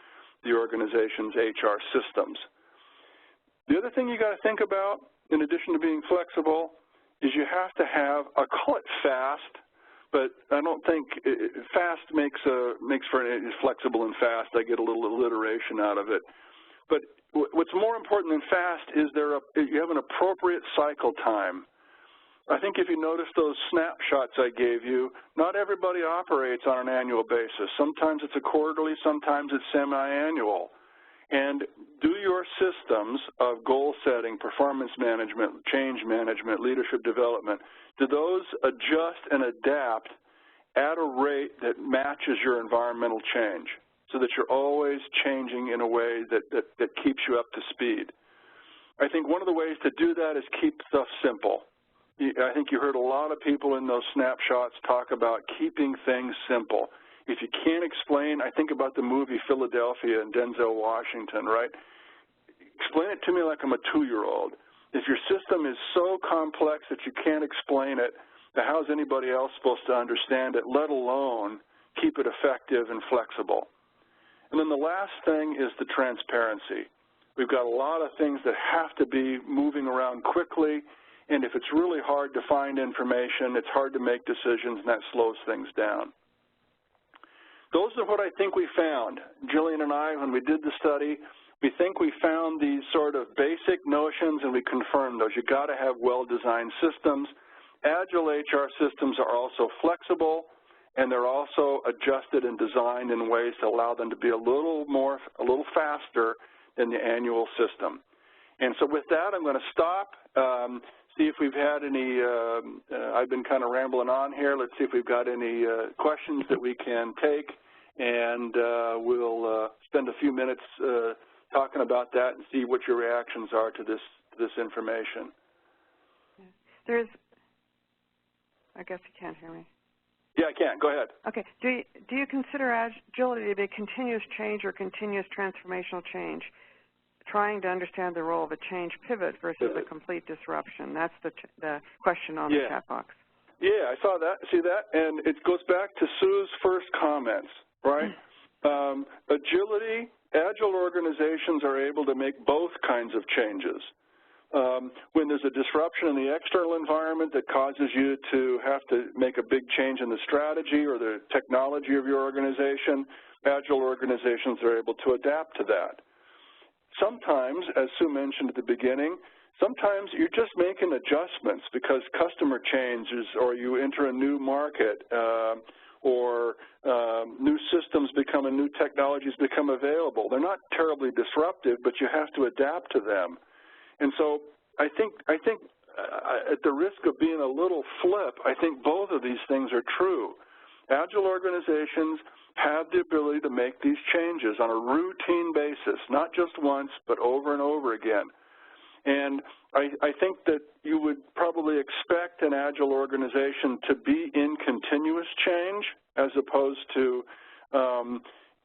the organization's HR systems? The other thing you got to think about, in addition to being flexible, is you have to have, I call it fast, but I don't think fast makes for flexible and fast. I get a little alliteration out of it. But what's more important than fast is you have an appropriate cycle time. I think if you notice those snapshots I gave you, not everybody operates on an annual basis. Sometimes it's a quarterly, sometimes it's semi-annual. And do your systems of goal setting, performance management, change management, leadership development, do those adjust and adapt at a rate that matches your environmental change, so that you're always changing in a way that keeps you up to speed? I think one of the ways to do that is keep stuff simple. I think you heard a lot of people in those snapshots talk about keeping things simple. If you can't explain, I think about the movie Philadelphia and Denzel Washington, right? Explain it to me like I'm a 2-year-old. If your system is so complex that you can't explain it, then how is anybody else supposed to understand it, let alone keep it effective and flexible? And then the last thing is the transparency. We've got a lot of things that have to be moving around quickly, and if it's really hard to find information, it's hard to make decisions, and that slows things down. Those are what I think we found. Jillian and I, when we did the study, we think we found these sort of basic notions, and we confirmed those. You've got to have well-designed systems. Agile HR systems are also flexible, and they're also adjusted and designed in ways to allow them to be a little faster than the annual system. And so with that, I'm going to stop, see if we've had any, I've been kind of rambling on here. Let's see if we've got any questions that we can take, and we'll spend a few minutes talking about that and see what your reactions are to this information. I guess you can't hear me. Yeah, I can. Go ahead. Okay. Do you consider agility to be continuous change or continuous transformational change? Trying to understand the role of a change pivot versus a complete disruption. That's the question on the chat box. Yeah, I saw that. See that? And it goes back to Sue's first comments, right? Agile organizations are able to make both kinds of changes. When there's a disruption in the external environment that causes you to have to make a big change in the strategy or the technology of your organization, Agile organizations are able to adapt to that. sometimes, as Sue mentioned at the beginning, sometimes you're just making adjustments because customer changes or you enter a new market or new systems become and new technologies become available. They're not terribly disruptive, but you have to adapt to them. And so I think at the risk of being a little flip, I think both of these things are true. Agile organizations have the ability to make these changes on a routine basis, not just once, but over and over again. And I think that you would probably expect an Agile organization to be in continuous change as opposed to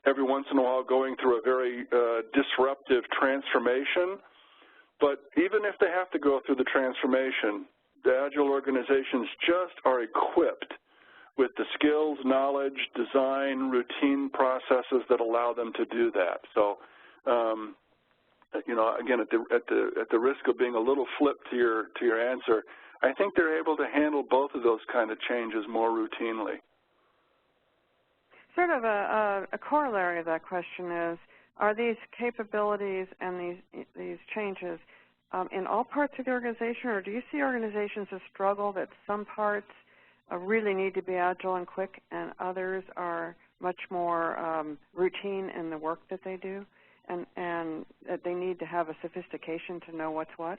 every once in a while going through a very disruptive transformation. But even if they have to go through the transformation, the Agile organizations just are equipped with the skills, knowledge, design, routine processes that allow them to do that. So, you know, again, at the risk of being a little flip to your answer, I think they're able to handle both of those kind of changes more routinely. Sort of a corollary of that question is, are these capabilities and these changes in all parts of the organization, or do you see organizations that struggle that some parts really need to be agile and quick and others are much more routine in the work that they do and that they need to have a sophistication to know what's what?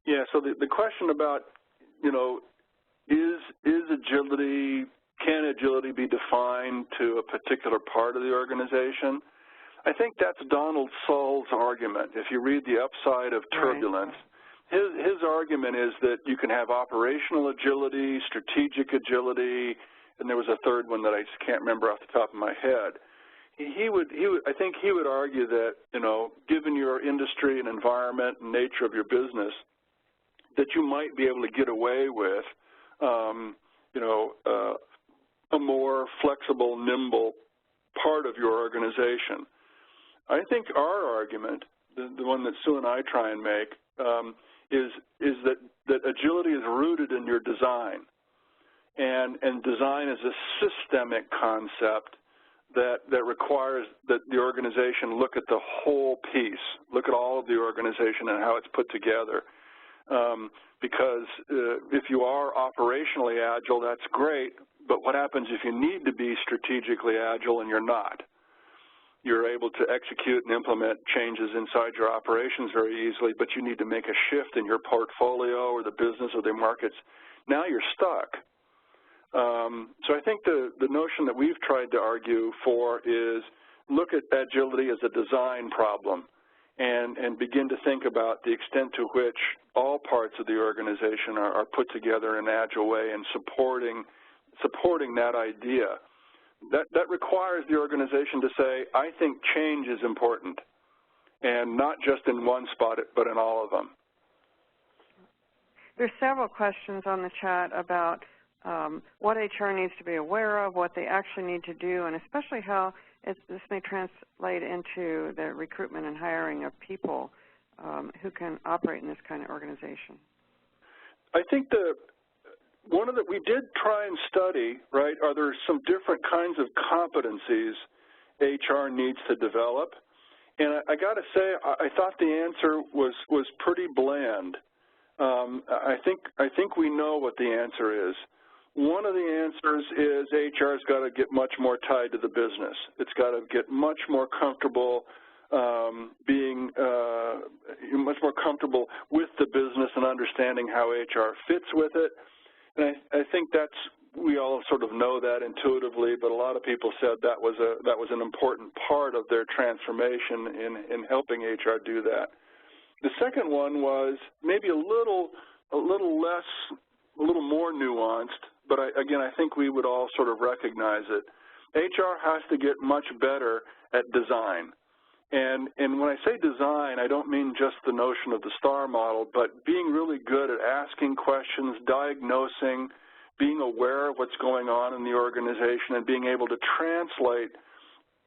Yeah, so the question about, you know, is agility, can agility be defined to a particular part of the organization? I think that's Donald Sull's argument. If you read The Upside of Turbulence, his argument is that you can have operational agility, strategic agility, and there was a third one that I just can't remember off the top of my head. I think he would argue that, you know, given your industry and environment and nature of your business, that you might be able to get away with, you know, a more flexible, nimble part of your organization. I think our argument, the one that Sue and I try and make, is that agility is rooted in your design, and design is a systemic concept that requires that the organization look at the whole piece, look at all of the organization and how it's put together. Because if you are operationally agile, that's great, but what happens if you need to be strategically agile and you're not? You're able to execute and implement changes inside your operations very easily, but you need to make a shift in your portfolio or the business or the markets. Now you're stuck. So I think the notion that we've tried to argue for is look at agility as a design problem and begin to think about the extent to which all parts of the organization are put together in an agile way and supporting that idea. That requires the organization to say, I think change is important, and not just in one spot, but in all of them. There's several questions on the chat about what HR needs to be aware of, what they actually need to do, and especially how this may translate into the recruitment and hiring of people who can operate in this kind of organization. I think we did try and study, right, are there some different kinds of competencies HR needs to develop? And I got to say, I thought the answer was pretty bland. I think we know what the answer is. One of the answers is HR's got to get much more tied to the business. It's got to get much more comfortable being much more comfortable with the business and understanding how HR fits with it. And I think we all sort of know that intuitively, but a lot of people said that was an important part of their transformation in helping HR do that. The second one was maybe a little more nuanced, but again, I think we would all sort of recognize it. HR has to get much better at design. And when I say design, I don't mean just the notion of the STAR model, but being really good at asking questions, diagnosing, being aware of what's going on in the organization, and being able to translate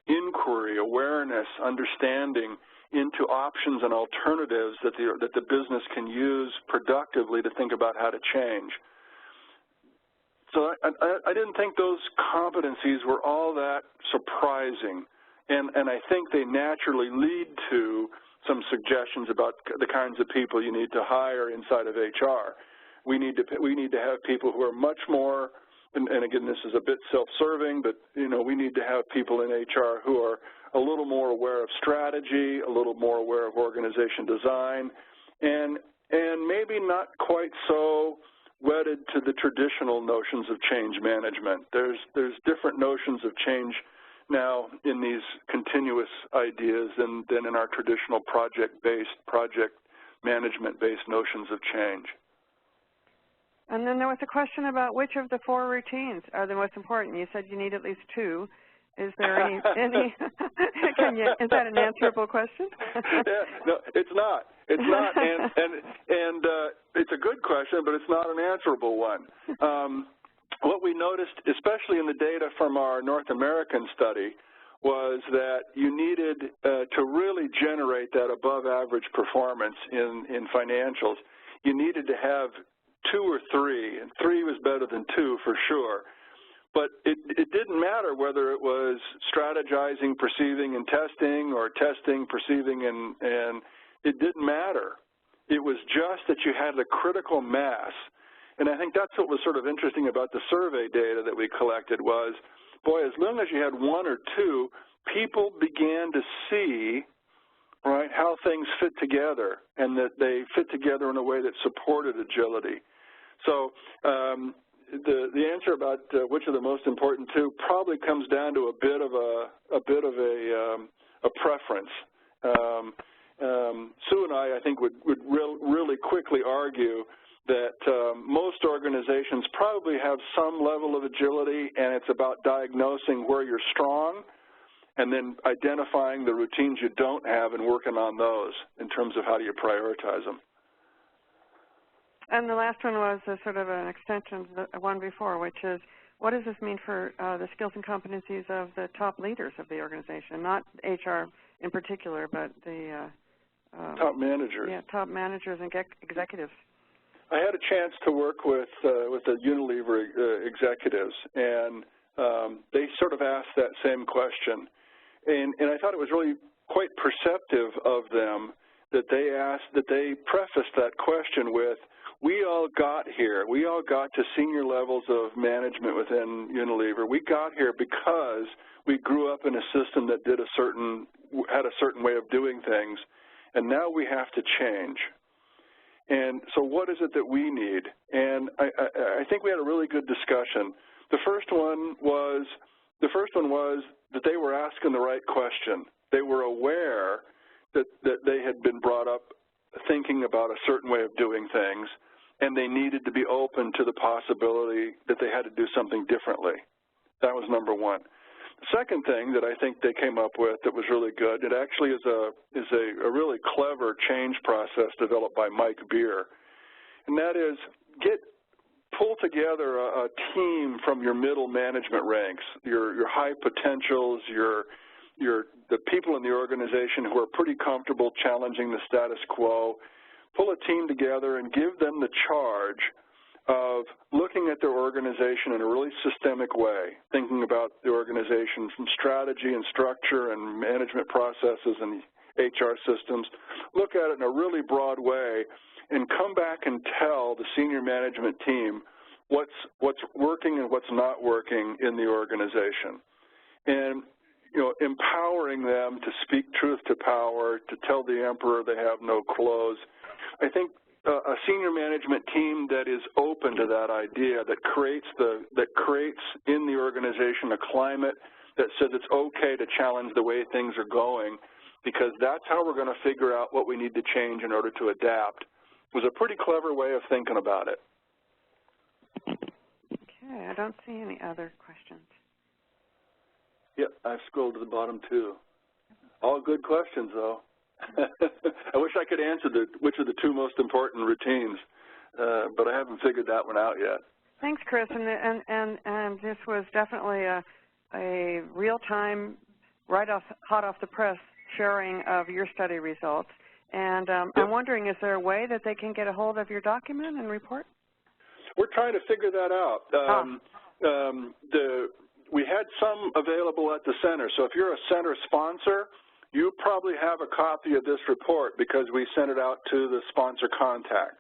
inquiry, awareness, understanding into options and alternatives that the business can use productively to think about how to change. So I didn't think those competencies were all that surprising And I think they naturally lead to some suggestions about the kinds of people you need to hire inside of HR. We need to have people who are much more, and again, this is a bit self-serving, but we need to have people in HR who are a little more aware of strategy, a little more aware of organization design, and maybe not quite so wedded to the traditional notions of change management. There's different notions of change now in these continuous ideas than in our traditional project management-based notions of change. And then there was a question about which of the 4 routines are the most important. You said you need at least 2. Is there any is that an answerable question? Yeah, no, it's not. It's not, and it's a good question, but it's not an answerable one. What we noticed, especially in the data from our North American study, was that you needed to really generate that above-average performance in financials. You needed to have 2 or 3, and 3 was better than 2 for sure. But it didn't matter whether it was strategizing, perceiving, and testing, or testing, perceiving, and it didn't matter. It was just that you had the critical mass. And I think that's what was sort of interesting about the survey data that we collected was, boy, as long as you had 1 or 2, people began to see, right, how things fit together and that they fit together in a way that supported agility. So the answer about which are the most important 2 probably comes down to a bit of a preference. Sue and I think, would really quickly argue that most organizations probably have some level of agility, and it's about diagnosing where you're strong and then identifying the routines you don't have and working on those in terms of how do you prioritize them. And the last one was sort of an extension of the one before, which is, what does this mean for the skills and competencies of the top leaders of the organization, not HR in particular, but the top managers. Yeah, top managers and executives. I had a chance to work with the Unilever executives, and they sort of asked that same question. And I thought it was really quite perceptive of them that they prefaced that question with, we all got here. We all got to senior levels of management within Unilever. We got here because we grew up in a system that had a certain way of doing things, and now we have to change. And so what is it that we need? And I think we had a really good discussion. The first one was that they were asking the right question. They were aware that they had been brought up thinking about a certain way of doing things, and they needed to be open to the possibility that they had to do something differently. That was number one. The second thing that I think they came up with that was really good, it actually is a really clever change process developed by Mike Beer, and that is pull together a team from your middle management ranks, your high potentials, the people in the organization who are pretty comfortable challenging the status quo. Pull a team together and give them the charge of looking at their organization in a really systemic way, thinking about the organization from strategy and structure and management processes and HR systems. Look at it in a really broad way and come back and tell the senior management team what's working and what's not working in the organization. And empowering them to speak truth to power, to tell the emperor they have no clothes. I think a senior management team that is open to that idea, that creates in the organization a climate that says it's okay to challenge the way things are going, because that's how we're going to figure out what we need to change in order to adapt, was a pretty clever way of thinking about it. Okay, I don't see any other questions. Yep, I've scrolled to the bottom too. All good questions, though. I wish I could answer which are the 2 most important routines, but I haven't figured that one out yet. Thanks, Chris. And this was definitely a real-time, hot off the press sharing of your study results. And yep. I'm wondering, is there a way that they can get a hold of your document and report? We're trying to figure that out. we had some available at the center. So if you're a center sponsor, you probably have a copy of this report because we sent it out to the sponsor contact.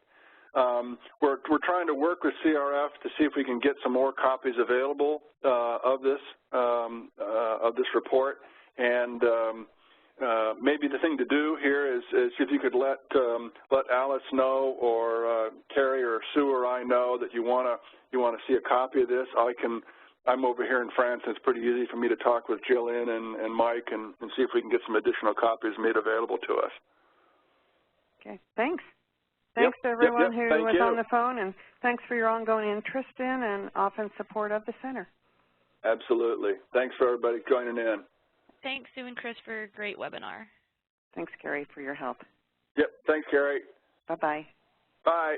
We're trying to work with CRF to see if we can get some more copies available of this report. And maybe the thing to do here is if you could let Alice know, or Carrie or Sue or I know that you want to see a copy of this. I'm over here in France, and it's pretty easy for me to talk with Jillian and Mike and see if we can get some additional copies made available to us. Okay, thanks. Thanks to everyone who was on the phone, and thanks for your ongoing interest in and often support of the center. Absolutely. Thanks for everybody joining in. Thanks, Sue and Chris, for a great webinar. Thanks, Carrie, for your help. Yep. Thanks, Carrie. Bye-bye. Bye.